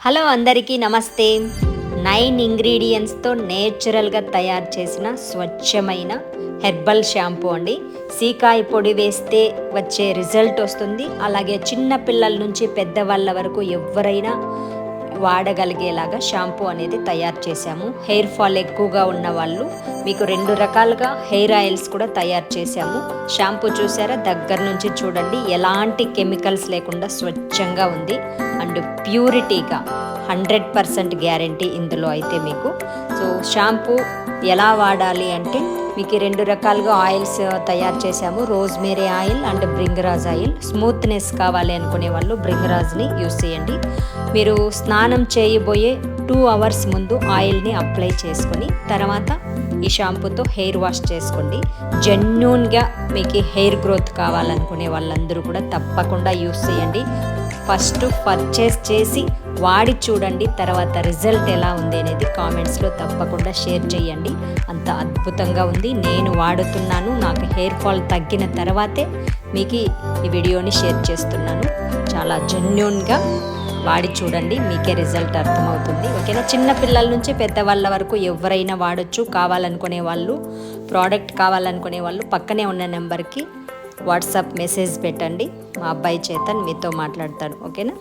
Hello అందరికీ నమస్తే. 9 ఇంగ్రీడియంట్స్తో నేచురల్గా తయారు చేసిన స్వచ్ఛమైన హెర్బల్ షాంపూ అండి. సీకాయ పొడి వేస్తే వచ్చే రిజల్ట్ వస్తుంది. అలాగే చిన్న పిల్లల నుంచి పెద్దవాళ్ళ వరకు ఎవరైనా వాడగలిగేలాగా షాంపూ అనేది తయారు చేశాము. హెయిర్ ఫాల్ ఎక్కువగా ఉన్న వాళ్ళు మీకు 2 రకాలుగా హెయిర్ ఆయిల్స్ కూడా తయారు చేశాము. షాంపూ చూసారా, దగ్గర నుంచి చూడండి, ఎలాంటి కెమికల్స్ లేకుండా స్వచ్ఛంగా ఉంది అండ్ ప్యూరిటీగా 100% గ్యారంటీ ఇందులో అయితే మీకు. సో షాంపూ ఎలా వాడాలి అంటే మీకు 2 రకాలుగా ఆయిల్స్ తయారు చేశాము. Rosemary oil and bhringraj oil. Smoothness కావాలి అనుకునే వాళ్ళు బ్రింగరాజ్ని యూస్ చేయండి. మీరు స్నానం చేయబోయే 2 అవర్స్ ముందు ఆయిల్ని అప్లై చేసుకొని తర్వాత ఈ షాంపూతో హెయిర్ వాష్ చేసుకోండి. జెన్యూన్గా మీకు హెయిర్ గ్రోత్ కావాలనుకునే వాళ్ళందరూ కూడా తప్పకుండా యూస్ చేయండి. ఫస్ట్ పర్చేస్ చేసి వాడి చూడండి, తర్వాత రిజల్ట్ ఎలా ఉంది అనేది కామెంట్స్లో తప్పకుండా షేర్ చేయండి. అంత అద్భుతంగా ఉంది, నేను వాడుతున్నాను. నాకు హెయిర్ ఫాల్ తగ్గిన తర్వాతే మీకు ఈ వీడియోని షేర్ చేస్తున్నాను. చాలా జెన్యూన్గా వాడి చూడండి, మీకే రిజల్ట్ అర్థమవుతుంది. ఓకేనా? చిన్న పిల్లల నుంచి పెద్దవాళ్ళ వరకు ఎవరైనా వాడచ్చు. కావాలనుకునే వాళ్ళు, ప్రోడక్ట్ కావాలనుకునే వాళ్ళు పక్కనే ఉన్న నెంబర్కి వాట్సాప్ మెసేజ్ పెట్టండి. మా అబ్బాయి చేతన్ మీతో మాట్లాడతాడు. ఓకేనా?